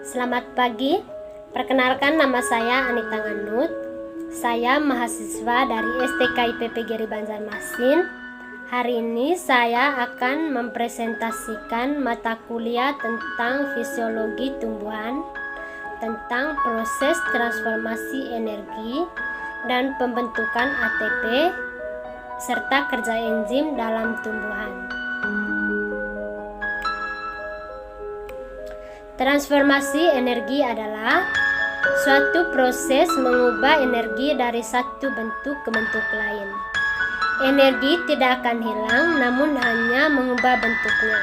Selamat pagi, perkenalkan nama saya Anita Nganut. Saya mahasiswa dari STKIPP Geri Banjarmasin. Hari ini saya akan mempresentasikan mata kuliah tentang fisiologi tumbuhan, tentang proses transformasi energi dan pembentukan ATP, serta kerja enzim dalam tumbuhan. Transformasi energi adalah suatu proses mengubah energi dari satu bentuk ke bentuk lain. Energi tidak akan hilang, namun hanya mengubah bentuknya.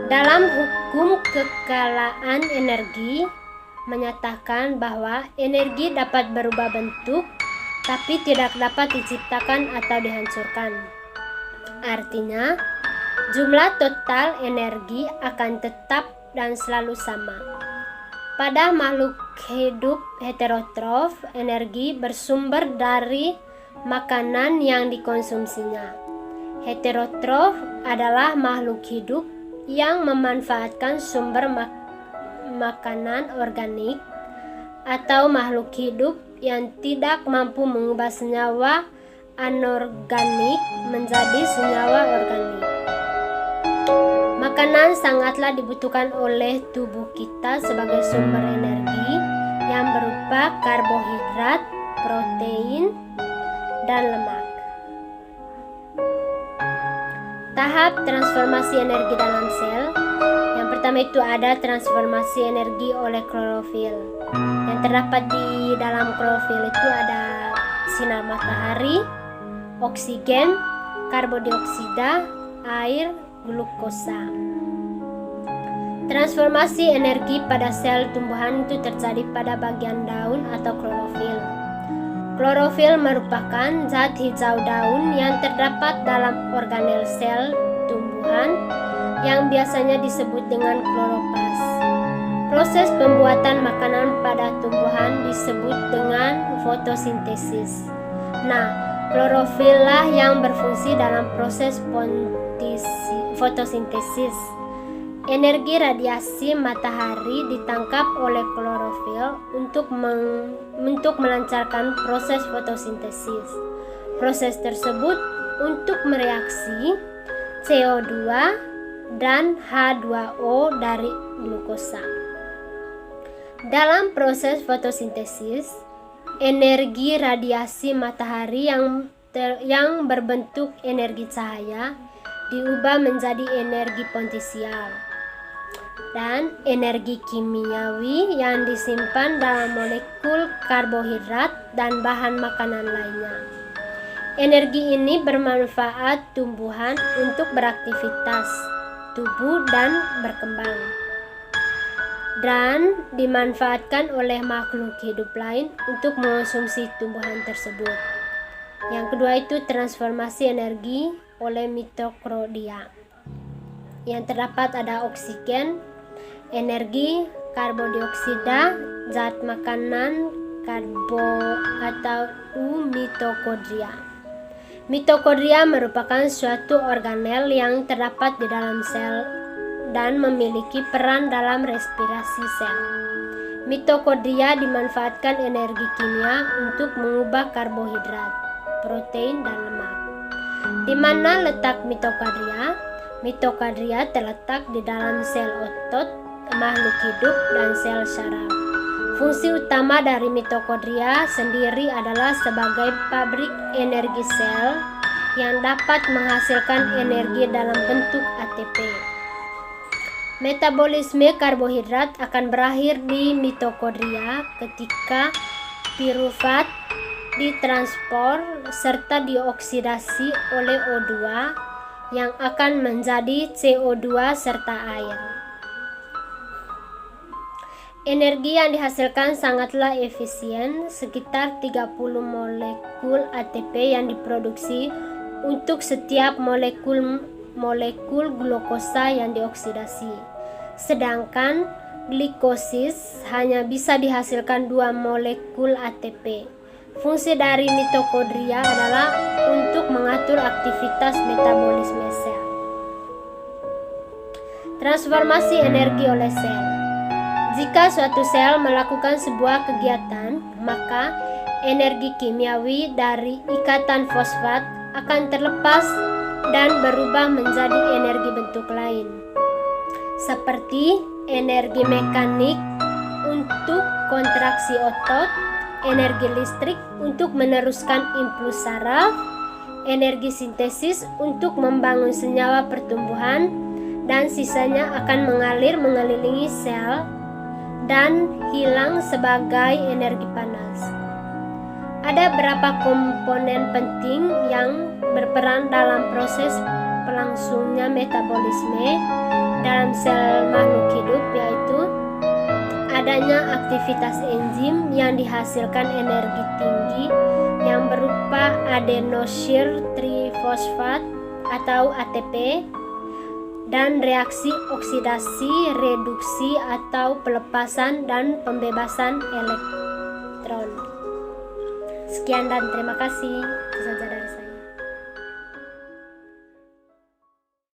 Dalam hukum kekalaan energi menyatakan bahwa energi dapat berubah bentuk, tapi tidak dapat diciptakan atau dihancurkan. Artinya, jumlah total energi akan tetap dan selalu sama. Pada makhluk hidup heterotrof, energi bersumber dari makanan yang dikonsumsinya. Heterotrof adalah makhluk hidup yang memanfaatkan sumber makanan organik, atau makhluk hidup yang tidak mampu mengubah senyawa anorganik menjadi senyawa organik. Makanan sangatlah dibutuhkan oleh tubuh kita sebagai sumber energi yang berupa karbohidrat, protein, dan lemak. Tahap transformasi energi dalam sel. Yang pertama itu ada transformasi energi oleh klorofil. Yang terdapat di dalam klorofil itu ada sinar matahari, oksigen, karbon dioksida, air, glukosa. Transformasi energi pada sel tumbuhan itu terjadi pada bagian daun atau klorofil. Klorofil merupakan zat hijau daun yang terdapat dalam organel sel tumbuhan yang biasanya disebut dengan kloroplas. Proses pembuatan makanan pada tumbuhan disebut dengan fotosintesis. Klorofil lah yang berfungsi dalam proses fotosintesis. Energi radiasi matahari ditangkap oleh klorofil untuk melancarkan proses fotosintesis. Proses tersebut untuk mereaksi CO2 dan H2O dari glukosa. Dalam proses fotosintesis, energi radiasi matahari yang berbentuk energi cahaya diubah menjadi energi potensial dan energi kimiawi yang disimpan dalam molekul karbohidrat dan bahan makanan lainnya. Energi ini bermanfaat tumbuhan untuk beraktivitas tumbuh dan berkembang, dan dimanfaatkan oleh makhluk hidup lain untuk mengonsumsi tumbuhan tersebut. Yang kedua itu transformasi energi oleh mitokondria. Yang terdapat ada oksigen, energi, karbon dioksida, zat makanan, atau mitokondria. Mitokondria merupakan suatu organel yang terdapat di dalam sel dan memiliki peran dalam respirasi sel. Mitokondria dimanfaatkan energi kimia untuk mengubah karbohidrat, protein, dan lemak. Di mana letak mitokondria? Mitokondria terletak di dalam sel otot, makhluk hidup, dan sel saraf. Fungsi utama dari mitokondria sendiri adalah sebagai pabrik energi sel yang dapat menghasilkan energi dalam bentuk ATP. Metabolisme karbohidrat akan berakhir di mitokondria ketika pirufat ditransport serta dioksidasi oleh O2 yang akan menjadi CO2 serta air. Energi yang dihasilkan sangatlah efisien, sekitar 30 molekul ATP yang diproduksi untuk setiap molekul glukosa yang dioksidasi. Sedangkan glikosis hanya bisa dihasilkan 2 molekul ATP. Fungsi dari mitokondria adalah untuk mengatur aktivitas metabolisme sel. Transformasi energi oleh sel. Jika suatu sel melakukan sebuah kegiatan, maka energi kimiawi dari ikatan fosfat akan terlepas dan berubah menjadi energi bentuk lain, seperti energi mekanik untuk kontraksi otot, energi listrik untuk meneruskan impuls saraf, energi sintesis untuk membangun senyawa pertumbuhan, dan sisanya akan mengalir mengelilingi sel dan hilang sebagai energi panas. Ada beberapa komponen penting yang berperan dalam proses berlangsungnya metabolisme dalam sel makhluk hidup, yaitu adanya aktivitas enzim yang dihasilkan energi tinggi yang berupa adenosine trifosfat atau ATP, dan reaksi oksidasi, reduksi atau pelepasan dan pembebasan elektron. Sekian dan terima kasih. Itu saja dari saya.